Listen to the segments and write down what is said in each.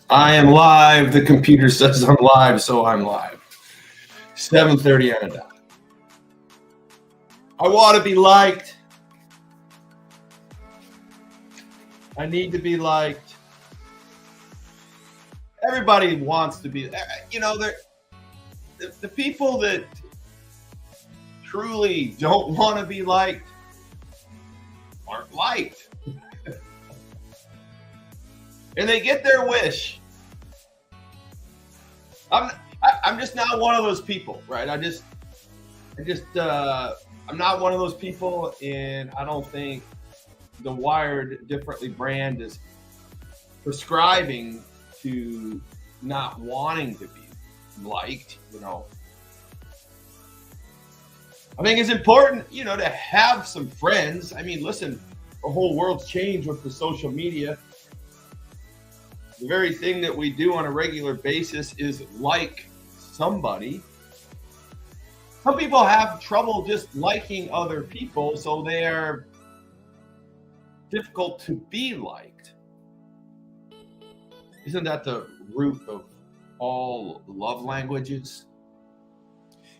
I am live. The computer says I'm live, so I'm live. 7:30 on a dot. I want to be liked. I need to be liked. Everybody wants to be. The people that truly don't want to be liked aren't liked. And they get their wish. I'm just not one of those people, right? I'm not one of those people, and I don't think the Wired Differently brand is prescribing to not wanting to be liked. I think it's important, to have some friends. I mean, listen, the whole world's changed with the social media. The very thing that we do on a regular basis is like somebody. Some people have trouble just liking other people, so they are difficult to be liked. Isn't that the root of all love languages?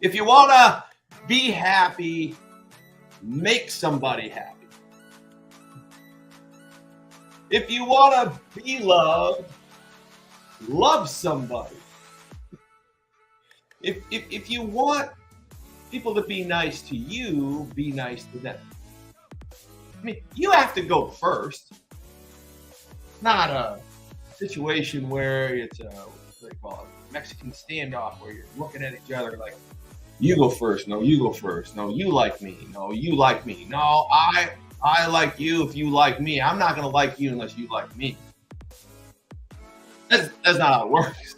If you want to be happy, make somebody happy. If you want to be loved, love somebody. If you want people to be nice to you, be nice to them. I mean, you have to go first. Not a situation where it's what they call a Mexican standoff where you're looking at each other like, you go first. No, you go first. No, you like me. No, you like me. No, I like you if you like me. I'm not going to like you unless you like me. That's not how it works.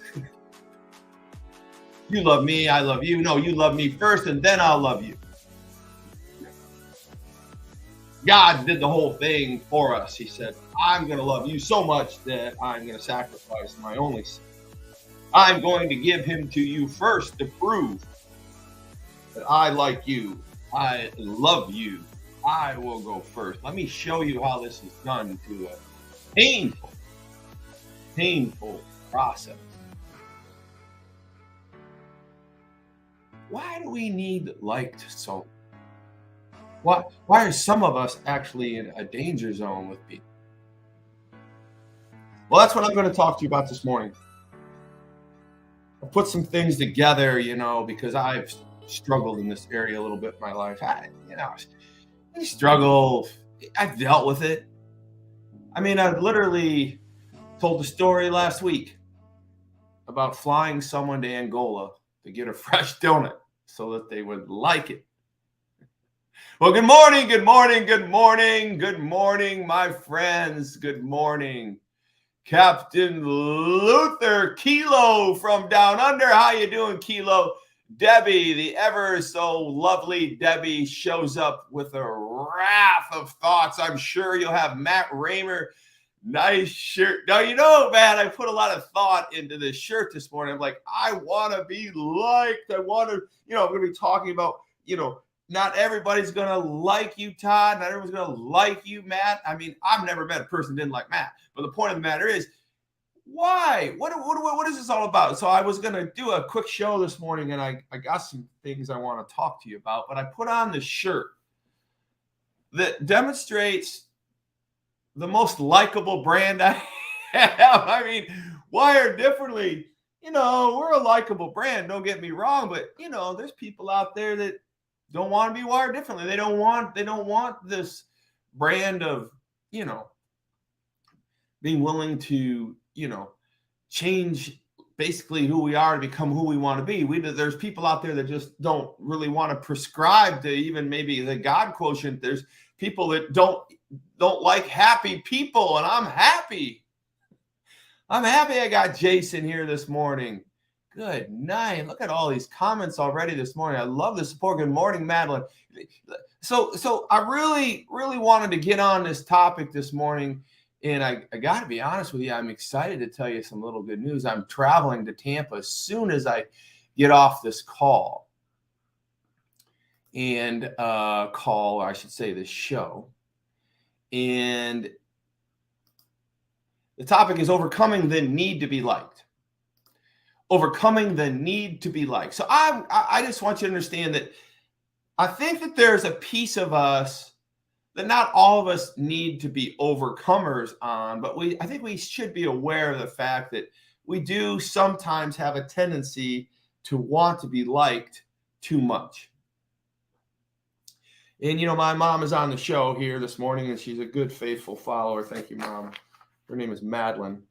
You love me, I love you. No, you love me first and then I'll love you. God did the whole thing for us. He said, I'm going to love you so much that I'm going to sacrifice my only son. I'm going to give him to you first to prove that I like you. I love you. I will go first. Let me show you how this is done to a painful process. Why do we need liked so? Why are some of us actually in a danger zone with people? Well, that's what I'm going to talk to you about this morning. I'll put some things together, because I've struggled in this area a little bit in my life. I struggle. I've dealt with it. I mean, I literally told the story last week about flying someone to Angola to get a fresh donut so that they would like it. Well, good morning, good morning, good morning, good morning, my friends. Good morning. Captain Luther Kilo from down under. How you doing, Kilo? Debbie, the ever so lovely Debbie, shows up with a raft of thoughts. I'm sure you'll have Matt Raymer. Nice shirt. Now, man, I put a lot of thought into this shirt this morning. I'm like, I want to be liked. I want to, I'm going to be talking about, not everybody's going to like you, Todd. Not everyone's going to like you, Matt. I mean, I've never met a person who didn't like Matt. But the point of the matter is, why? What is this all about? So I was going to do a quick show this morning, and I got some things I want to talk to you about. But I put on this shirt that demonstrates the most likable brand I have. I mean, Wired Differently, we're a likable brand. Don't get me wrong, but there's people out there that don't want to be wired differently. They don't want this brand of, being willing to, change basically who we are to become who we want to be. There's people out there that just don't really want to prescribe to even maybe the God quotient. There's people that don't like happy people, and I'm happy. I got Jason here this morning. Good night. Look at all these comments already this morning. I love the support. Good morning, Madeline. So I really, really wanted to get on this topic this morning. And I got to be honest with you, I'm excited to tell you some little good news. I'm traveling to Tampa as soon as I get off this call. And this show. And The topic is overcoming the need to be liked. Overcoming the need to be liked. So I just want you to understand that I think that there's a piece of us that not all of us need to be overcomers on, but I think we should be aware of the fact that we do sometimes have a tendency to want to be liked too much. And my mom is on the show here this morning, and she's a good, faithful follower. Thank you, Mom. Her name is Madeline,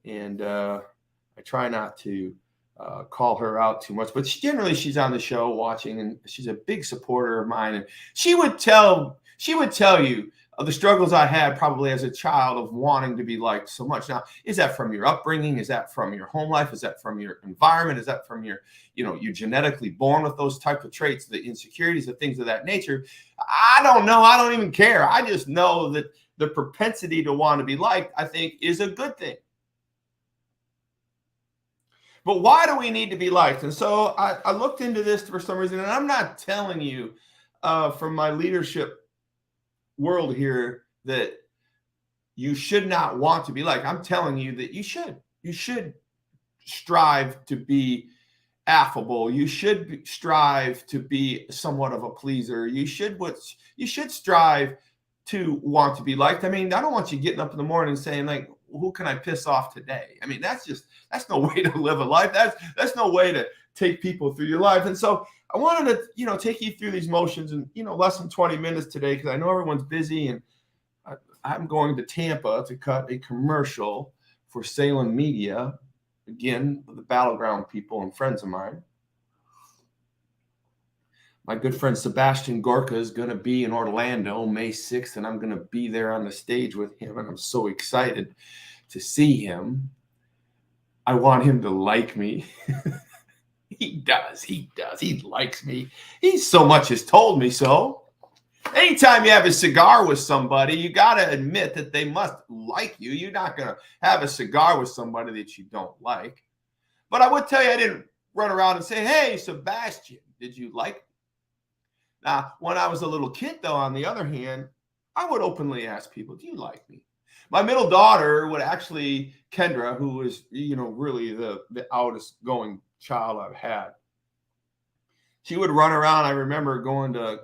and I try not to call her out too much, but generally she's on the show watching, and she's a big supporter of mine. And she would tell you of the struggles I had probably as a child of wanting to be liked so much. Now, is that from your upbringing? Is that from your home life? Is that from your environment? Is that from you're genetically born with those type of traits, the insecurities, the things of that nature? I don't know. I don't even care. I just know that the propensity to want to be liked, I think, is a good thing. But why do we need to be liked? And so I looked into this for some reason, and I'm not telling you from my leadership world here that you should not want to be liked. I'm telling you that you should. You should strive to be affable. You should strive to be somewhat of a pleaser. You should strive to want to be liked. I mean, I don't want you getting up in the morning saying, like, who can I piss off today? I mean, that's no way to live a life. That's no way to take people through your life. And so I wanted to, take you through these motions in, less than 20 minutes today, because I know everyone's busy, and I'm going to Tampa to cut a commercial for Salem Media, again, the Battleground people and friends of mine. My good friend Sebastian Gorka is going to be in Orlando May 6th, and I'm going to be there on the stage with him, and I'm so excited to see him. I want him to like me. He does. He likes me. He so much has told me so. Anytime you have a cigar with somebody, you got to admit that they must like you. You're not going to have a cigar with somebody that you don't like. But I would tell you, I didn't run around and say, hey, Sebastian, did you like me? Now, when I was a little kid, though, on the other hand, I would openly ask people, do you like me? My middle daughter would actually, Kendra, who is, really the outest going child I've had, she would run around. I remember going to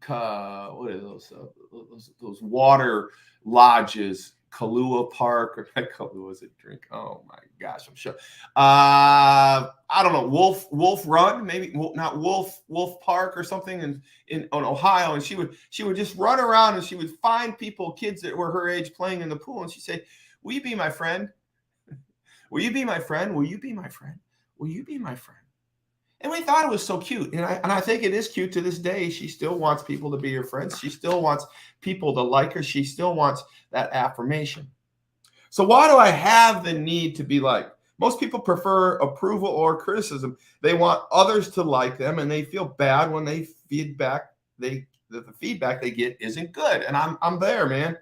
what are those water lodges, Kahlua Park, or Kahlua is a drink. Oh my gosh, I'm sure. I don't know, Wolf Run, maybe not Wolf Park or something in Ohio. And she would just run around, and she would find kids that were her age playing in the pool, and she'd say, "Will you be my friend? Will you be my friend? Will you be my friend? Will you be my friend?" And we thought it was so cute. And I think it is cute to this day. She still wants people to be her friends. She still wants people to like her. She still wants that affirmation. So why do I have the need to be liked? Most people prefer approval or criticism. They want others to like them, and they feel bad when the feedback they get isn't good. And I'm there, man.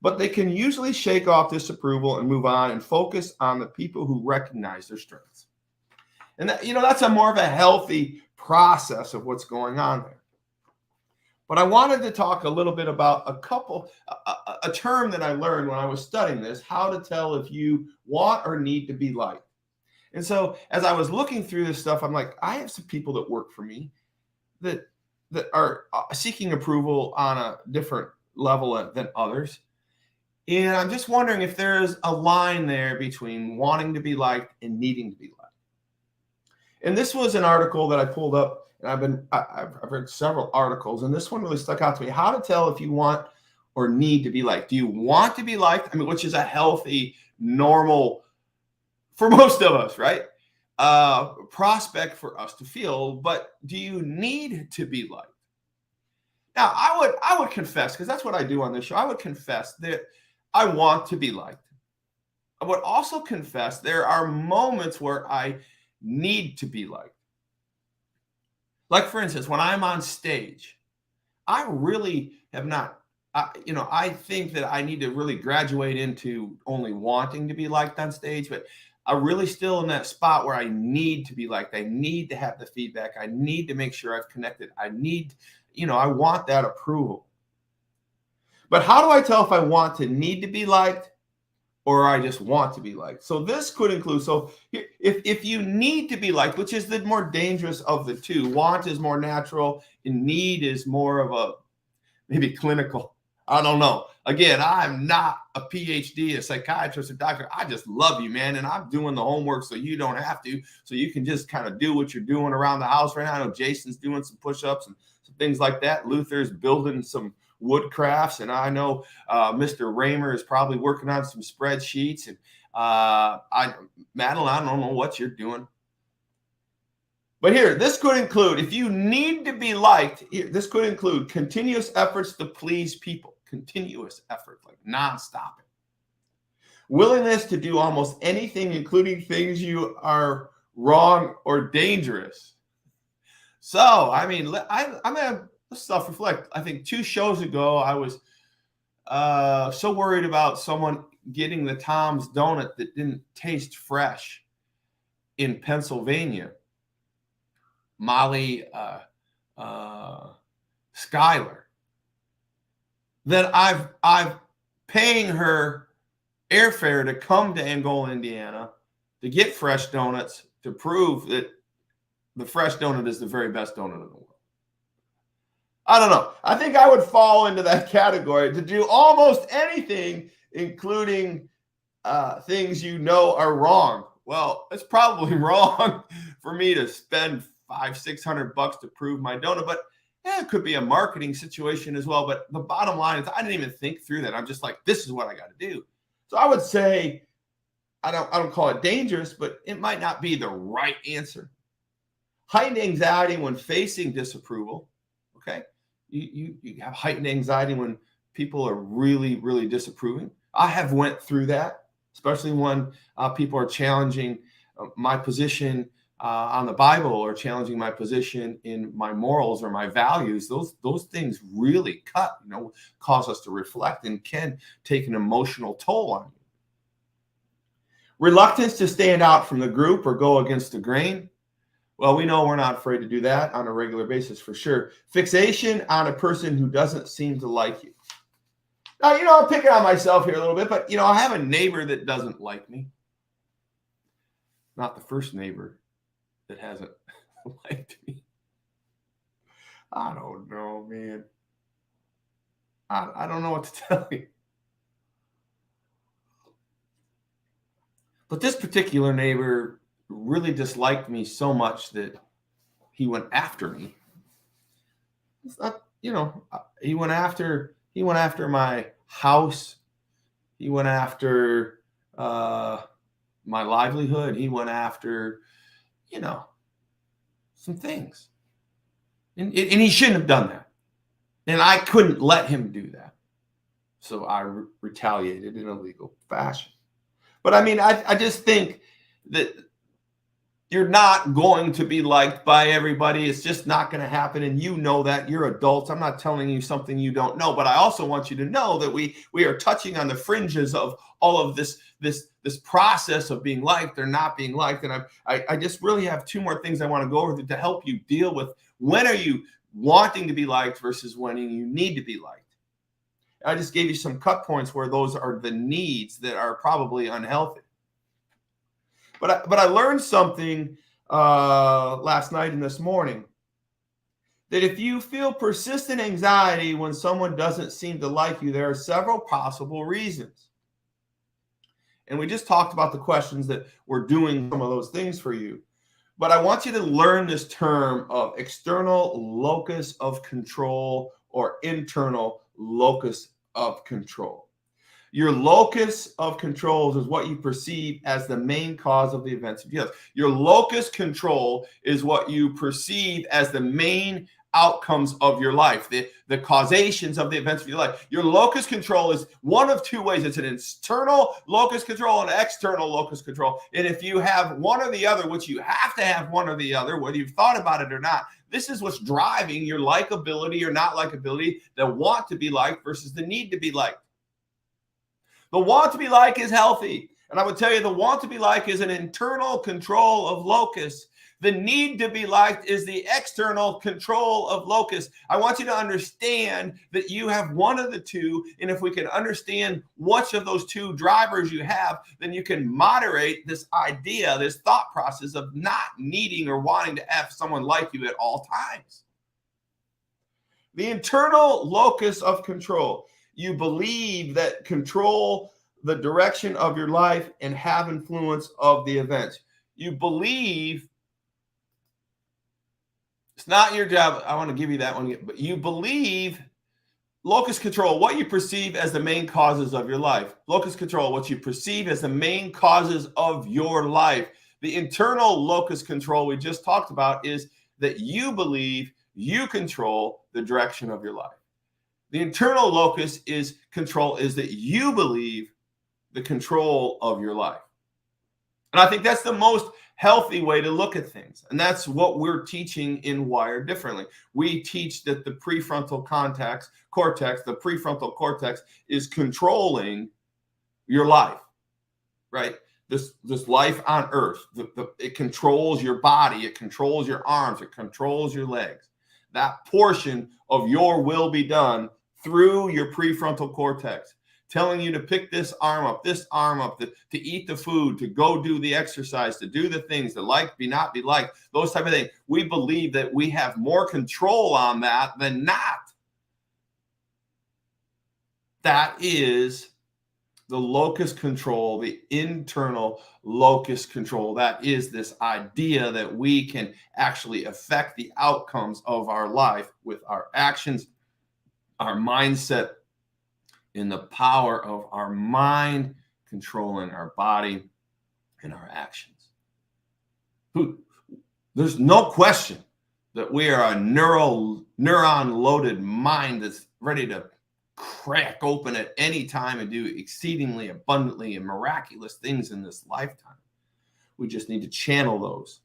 But they can usually shake off disapproval and move on and focus on the people who recognize their strengths. And that's a more of a healthy process of what's going on there. But I wanted to talk a little bit about a term that I learned when I was studying this, how to tell if you want or need to be liked. And so as I was looking through this stuff, I'm like, I have some people that work for me that are seeking approval on a different level than others. And I'm just wondering if there's a line there between wanting to be liked and needing to be liked. And this was an article that I pulled up, and I've read several articles, and this one really stuck out to me. How to tell if you want or need to be liked. Do you want to be liked? I mean, which is a healthy, normal, for most of us, right? Prospect for us to feel, but do you need to be liked? Now, I would confess, because that's what I do on this show. I would confess that I want to be liked. I would also confess there are moments where I need to be liked. Like, for instance, when I'm on stage, I really have not, I think that I need to really graduate into only wanting to be liked on stage, but I'm really still in that spot where I need to be liked. I need to have the feedback. I need to make sure I've connected. I want that approval. But how do I tell if I need to be liked or I just want to be liked. So this could include, so if you need to be liked, which is the more dangerous of the two, want is more natural and need is more of a maybe clinical. I don't know. Again, I'm not a PhD, a psychiatrist, a doctor. I just love you, man. And I'm doing the homework so you don't have to. So you can just kind of do what you're doing around the house right now. I know Jason's doing some push-ups and some things like that. Luther's building some wood crafts. And I know Mr. Raymer is probably working on some spreadsheets. And Madeline, I don't know what you're doing. But here, this could include, if you need to be liked, this could include continuous efforts to please people. Continuous effort, like non-stopping. Willingness to do almost anything, including things you are wrong or dangerous. So, I mean, I'm going to self-reflect. I think 2 shows ago, I was so worried about someone getting the Tom's donut that didn't taste fresh in Pennsylvania. Molly Schuyler, that I've paying her airfare to come to Angola, Indiana, to get fresh donuts, to prove that the fresh donut is the very best donut in the world. I don't know. I think I would fall into that category to do almost anything, including things you know are wrong. Well, it's probably wrong for me to spend $500-600 to prove my donut, but it could be a marketing situation as well. But the bottom line is I didn't even think through that. I'm just like, this is what I got to do. So I would say I don't call it dangerous, but it might not be the right answer. Heightened anxiety when facing disapproval. Okay. You have heightened anxiety when people are really, really disapproving. I have went through that, especially when people are challenging my position on the Bible or challenging my position in my morals or my values. Those things really cut, cause us to reflect and can take an emotional toll on you. Reluctance to stand out from the group or go against the grain. Well, we know we're not afraid to do that on a regular basis for sure. Fixation on a person who doesn't seem to like you. Now, I'm picking on myself here a little bit, but, I have a neighbor that doesn't like me. Not the first neighbor that hasn't liked me. I don't know, man. I don't know what to tell you. But this particular neighbor really disliked me so much that he went after me. It's not, he went after my house. He went after my livelihood. He went after some things. And he shouldn't have done that. And I couldn't let him do that. So I retaliated in a legal fashion. But I mean, I just think that you're not going to be liked by everybody. It's just not going to happen. And you know that. You're adults. I'm not telling you something you don't know. But I also want you to know that we are touching on the fringes of all of this process of being liked or not being liked. And I just really have 2 more things I want to go over to help you deal with when are you wanting to be liked versus when you need to be liked. I just gave you some cut points where those are the needs that are probably unhealthy. But I learned something last night and this morning, that if you feel persistent anxiety when someone doesn't seem to like you, there are several possible reasons. And we just talked about the questions that were doing some of those things for you. But I want you to learn this term of external locus of control or internal locus of control. Your locus of controls is what you perceive as the main cause of the events of your life. Your locus control is what you perceive as the main outcomes of your life, the causations of the events of your life. Your locus control is one of 2 ways. It's an internal locus control and an external locus control. And if you have one or the other, which you have to have one or the other, whether you've thought about it or not, this is what's driving your likability or not likability, the want to be liked versus the need to be liked. The want to be like is healthy. And I would tell you the want to be like is an internal control of locus The need to be liked is the external control of locus. I want you to understand that you have one of the two. And if we can understand which of those two drivers you have, then you can moderate this idea, this thought process of not needing or wanting to have someone like you at all times. The internal locus of control. You believe that control the direction of your life and have influence of the events. You believe it's not your job. I want to give you that one, but you believe locus control, what you perceive as the main causes of your life. Locus control, what you perceive as the main causes of your life. The internal locus control we just talked about is that you believe you control the direction of your life. The internal locus is control is that you believe the control of your life. And I think that's the most healthy way to look at things. And that's what we're teaching in Wired Differently. We teach that the prefrontal cortex, the prefrontal cortex is controlling your life, right? This life on earth, it controls your body, it controls your arms, it controls your legs. That portion of your will be done through your prefrontal cortex, telling you to pick this arm up, to eat the food, to go do the exercise, to do the things, to like, be not be liked, those type of things. We believe that we have more control on that than not. That is the locus control, the internal locus control. That is this idea that we can actually affect the outcomes of our life with our actions, our mindset, in the power of our mind controlling our body and our actions. There's no question that we are a neuron-loaded mind that's ready to crack open at any time and do exceedingly abundantly and miraculous things in this lifetime. We just need to channel those.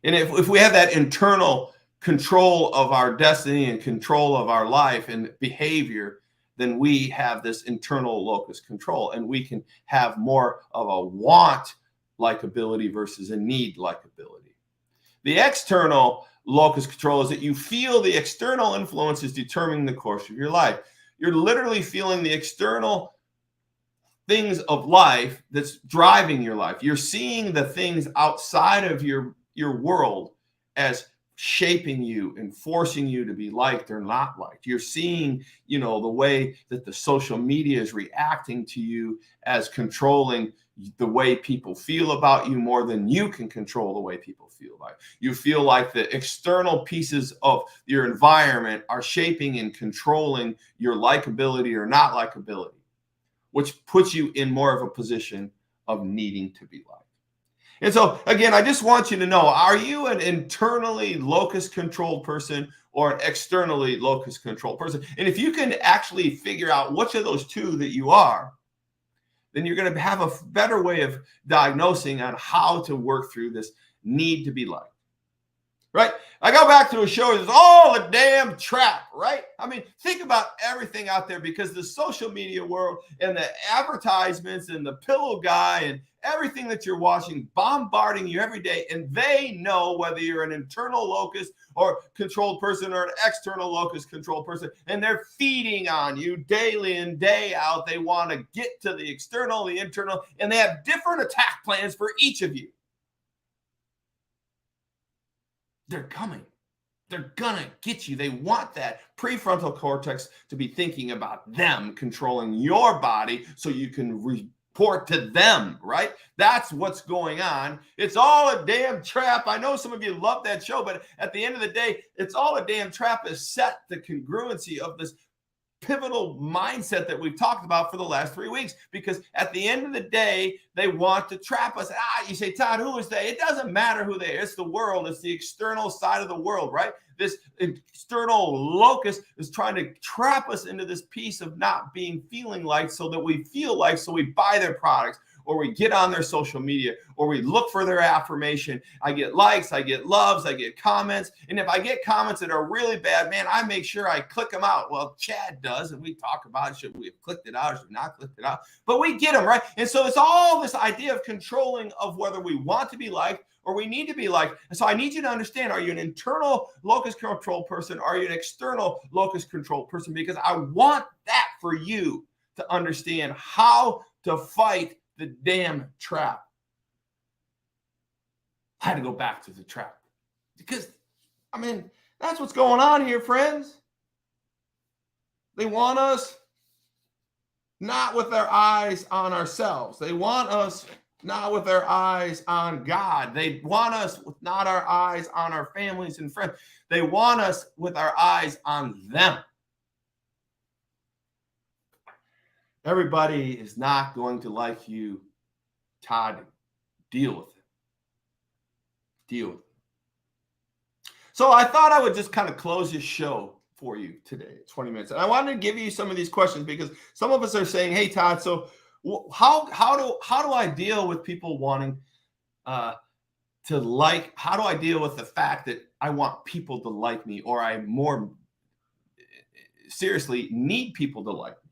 And if we have that internal control of our destiny and control of our life and behavior, then we have this internal locus control, and we can have more of a want-like ability versus a need-like ability. The external locus control is that you feel the external influences determining the course of your life. You're literally feeling the external things of life that's driving your life. You're seeing the things outside of your world as shaping you and forcing you to be liked or not liked. You're seeing, the way that the social media is reacting to you as controlling the way people feel about you more than you can control the way people feel about you. You feel like the external pieces of your environment are shaping and controlling your likability or not likability, which puts you in more of a position of needing to be liked. And so, again, I just want you to know, are you an internally locus controlled person or an externally locus controlled person? And if you can actually figure out which of those two that you are, then you're going to have a better way of diagnosing on how to work through this need to be liked. Right? I go back to a show, it's all a damn trap, right? I mean, think about everything out there, because the social media world and the advertisements and the pillow guy and everything that you're watching bombarding you every day, and they know whether you're an internal locus or controlled person or an external locus controlled person, and they're feeding on you daily and day out. They want to get to the external, the internal, and they have different attack plans for each of you. They're coming. They're going to get you. They want that prefrontal cortex to be thinking about them controlling your body so you can report to them, right? That's what's going on. It's all a damn trap. I know some of you love that show, but at the end of the day, it's all a damn trap to set the congruency of this pivotal mindset that we've talked about for the last 3 weeks, because at the end of the day, they want to trap us. You say, Todd, who is they? It doesn't matter who they are. It's the world. It's the external side of the world, right? This external locus is trying to trap us into this piece of not feeling like, so that we feel like, so we buy their products, or we get on their social media, or we look for their affirmation. I get likes, I get loves, I get comments. And if I get comments that are really bad, man, I make sure I click them out. Well, Chad does, and we talk about it. Should we have clicked it out or should we not clicked it out? But we get them, right? And so it's all this idea of controlling of whether we want to be liked or we need to be liked. And so I need you to understand, are you an internal locus control person? Are you an external locus control person? Because I want that for you to understand how to fight the damn trap. I had to go back to the trap because, I mean, that's what's going on here, friends. They want us not with our eyes on ourselves. They want us not with our eyes on God. They want us with not our eyes on our families and friends. They want us with our eyes on them. Everybody is not going to like you, Todd. Deal with it. Deal with it. So I thought I would just kind of close this show for you today, 20 minutes. And I wanted to give you some of these questions because some of us are saying, hey, Todd, so how do I deal with people wanting to like, how do I deal with the fact that I want people to like me, or I more seriously need people to like me?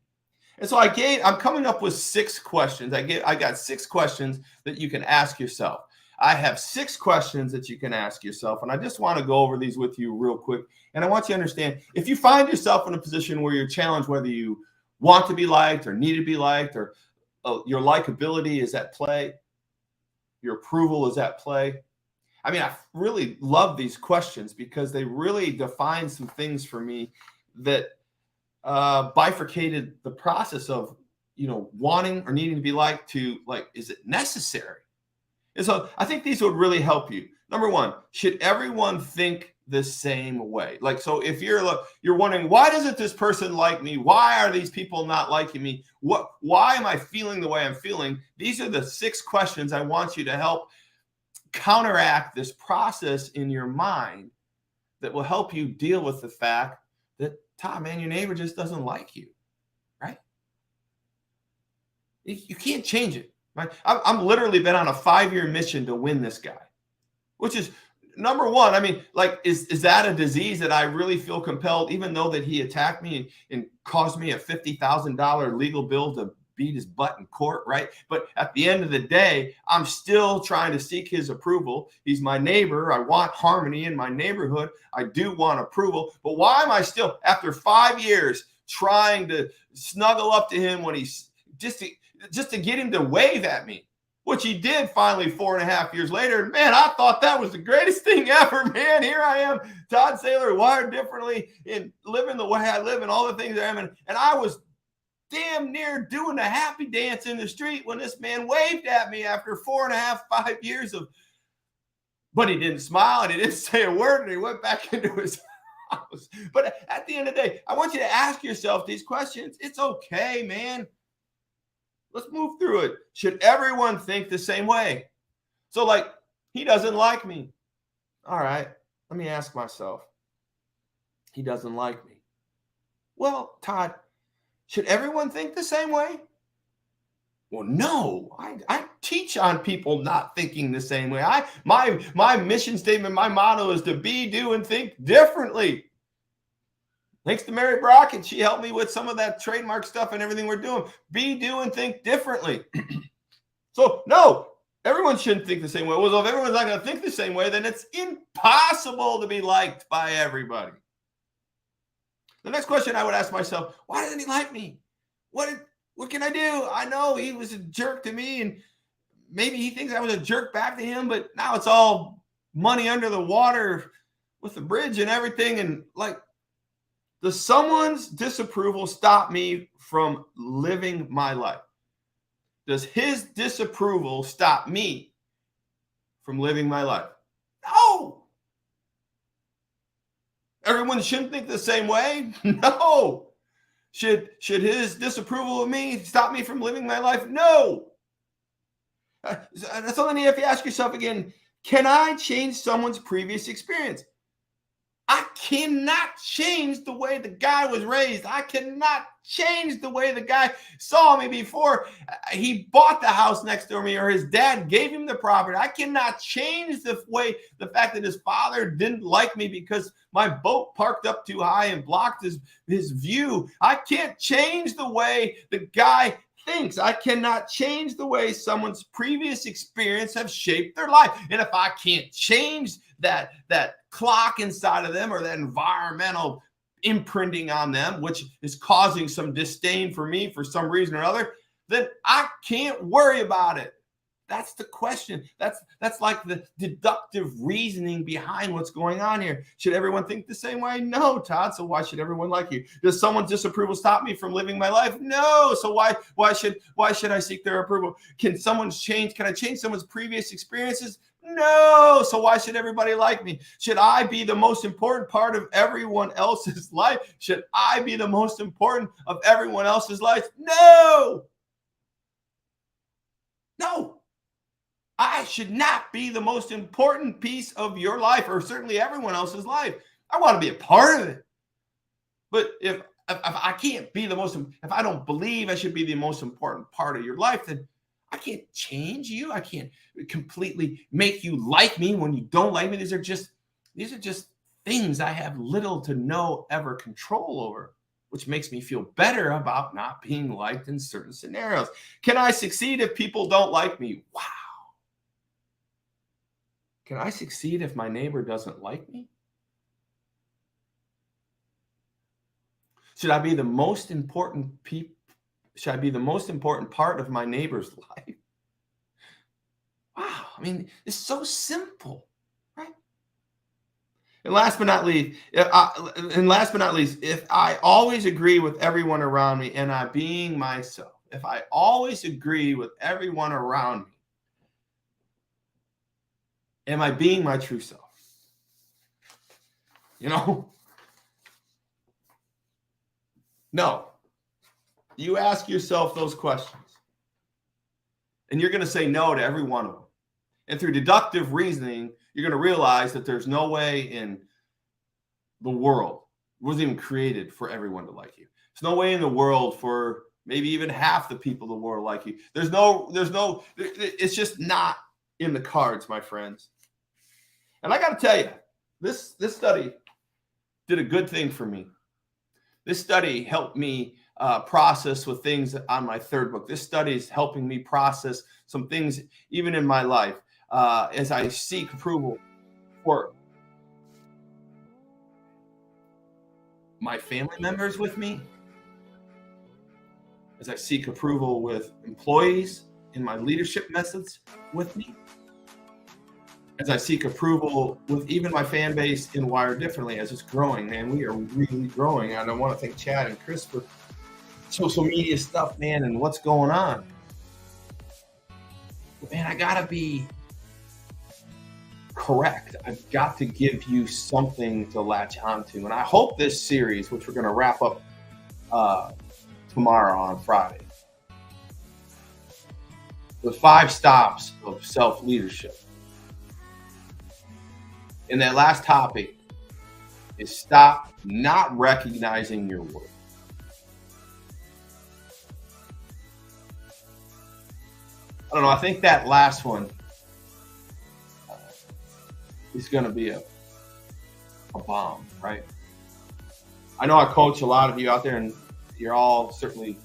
And so I'm coming up with 6 questions. I got 6 questions that you can ask yourself. I have 6 questions that you can ask yourself, and I just want to go over these with you real quick. And I want you to understand, if you find yourself in a position where you're challenged, whether you want to be liked or need to be liked, or your likability is at play, your approval is at play. I mean, I really love these questions because they really define some things for me that bifurcated the process of, wanting or needing to be liked to, like, is it necessary? And so I think these would really help you. Number 1, should everyone think the same way? Like, so if you're wondering, why doesn't this person like me? Why are these people not liking me? Why am I feeling the way I'm feeling? These are the 6 questions I want you to help counteract this process in your mind that will help you deal with the fact that, Todd, man, your neighbor just doesn't like you, right? You can't change it. Right? I'm literally been on a 5-year mission to win this guy, which is number 1. I mean, like, is that a disease that I really feel compelled, even though that he attacked me and caused me a $50,000 legal bill to beat his butt in court, right? But at the end of the day, I'm still trying to seek his approval. He's my neighbor. I want harmony in my neighborhood. I do want approval. But why am I still, after 5 years, trying to snuggle up to him when he's just to get him to wave at me, which he did finally 4.5 years later. Man, I thought that was the greatest thing ever, man. Here I am, Todd Saylor, wired differently and living the way I live and all the things I am. And I was damn near doing the happy dance in the street when this man waved at me after 4.5, 5 years of, but he didn't smile and he didn't say a word and he went back into his house. But at the end of the day, I want you to ask yourself these questions. It's okay, man. Let's move through it. Should everyone think the same way? So, like, he doesn't like me. All right, let me ask myself. He doesn't like me. Well, Todd, should everyone think the same way? Well, no. I teach on people not thinking the same way. My mission statement, my motto is to be, do, and think differently. Thanks to Mary Brockett. She helped me with some of that trademark stuff and everything we're doing. Be, do, and think differently. So, no, everyone shouldn't think the same way. Well, so if everyone's not going to think the same way, then it's impossible to be liked by everybody. The next question I would ask myself, why doesn't he like me? What can I do? I know he was a jerk to me, and maybe he thinks I was a jerk back to him, but now it's all money under the water with the bridge and everything. And, like, does someone's disapproval stop me from living my life? Does his disapproval stop me from living my life? No. Everyone shouldn't think the same way? No. Should his disapproval of me stop me from living my life? No. That's something you have to ask yourself again. Can I change someone's previous experience? I cannot change the way the guy was raised. I cannot change the way the guy saw me before he bought the house next to me or his dad gave him the property. I cannot change the fact that his father didn't like me because my boat parked up too high and blocked his view. I can't change the way the guy thinks. I cannot change the way someone's previous experience have shaped their life. And if I can't change that clock inside of them or that environmental imprinting on them, which is causing some disdain for me for some reason or other, then I can't worry about it. That's the question. That's like the deductive reasoning behind what's going on here. Should everyone think the same way? No, Todd. So why should everyone like you? Does someone's disapproval stop me from living my life? No. So why should I seek their approval? Can I change someone's previous experiences? No. So why should everybody like me? Should I be the most important part of everyone else's life? Should I be the most important of everyone else's life? No. No. I should not be the most important piece of your life, or certainly everyone else's life. I want to be a part of it. But if I can't be if I don't believe I should be the most important part of your life, then I can't change you. I can't completely make you like me when you don't like me. These are just things I have little to no ever control over, which makes me feel better about not being liked in certain scenarios. Can I succeed if people don't like me? Wow. Can I succeed if my neighbor doesn't like me? Should I be the most important part of my neighbor's life? Wow. I mean, it's so simple, right? And last but not least, if I always agree with everyone around me and I being myself, if I always agree with everyone around me, am I being my true self? No. You ask yourself those questions, and you're going to say no to every one of them. And through deductive reasoning, you're going to realize that there's no way in the world, it wasn't even created for everyone to like you. There's no way in the world for maybe even half the people in the world like you. It's just not in the cards, my friends. And I got to tell you, this study did a good thing for me. This study helped me process with things on my third book. This study is helping me process some things even in my life as I seek approval for my family members with me, as I seek approval with employees in my leadership methods with me, as I seek approval with even my fan base in Wired Differently as it's growing. Man, we are really growing. And I want to thank Chad and Chris for social media stuff, man, and what's going on. But man, I got to be correct. I've got to give you something to latch onto. And I hope this series, which we're going to wrap up tomorrow on Friday, the 5 stops of self-leadership. And that last topic is stop not recognizing your worth. I don't know. I think that last one is going to be a bomb, right? I know I coach a lot of you out there, and you're all certainly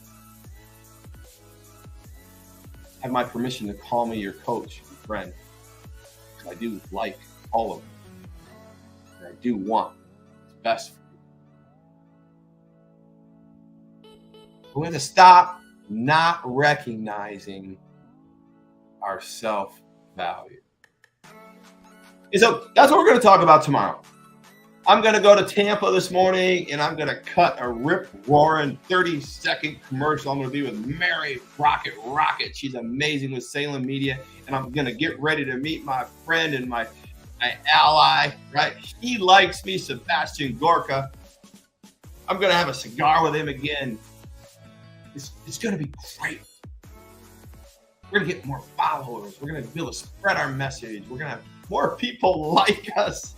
have my permission to call me your coach and friend. I do like all of them. I do want what's best for you. We're going to stop not recognizing our self-value. And so that's what we're going to talk about tomorrow. I'm going to go to Tampa this morning, and I'm going to cut a rip-roaring 30-second commercial. I'm going to be with Mary Rocket. She's amazing with Salem Media, and I'm going to get ready to meet my friend and my ally, right? He likes me, Sebastian Gorka. I'm going to have a cigar with him again. It's going to be great. We're going to get more followers. We're going to be able to spread our message. We're going to have more people like us.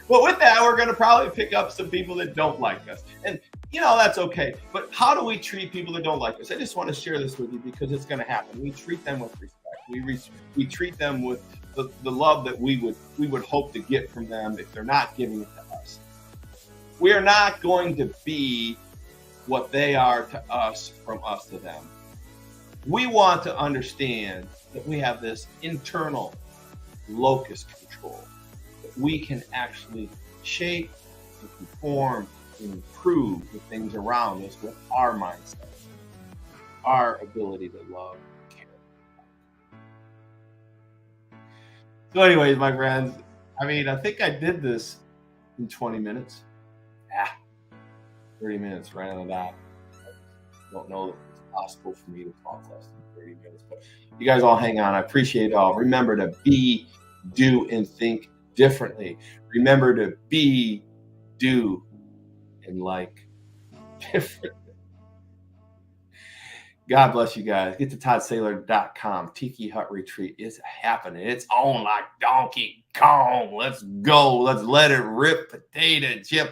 Well, with that, we're going to probably pick up some people that don't like us. And, that's okay. But how do we treat people that don't like us? I just want to share this with you because it's going to happen. We treat them with respect. We treat them with the love that we would hope to get from them if they're not giving it to us. We are not going to be what they are to us from us to them. We want to understand that we have this internal locus control, that we can actually shape and conform and improve the things around us with our mindset, our ability to love and care. So anyways, my friends, I think I did this in 20 minutes. 30 minutes right on the dot. I don't know if it's possible for me to talk less than 30 minutes, but you guys all hang on. I appreciate it all. Remember to be, do, and think differently. Remember to be, do, and like different. God bless you guys. Get to toddsailor.com. Tiki Hut Retreat is happening. It's on like Donkey Kong. Let's go. Let's let it rip, potato chip.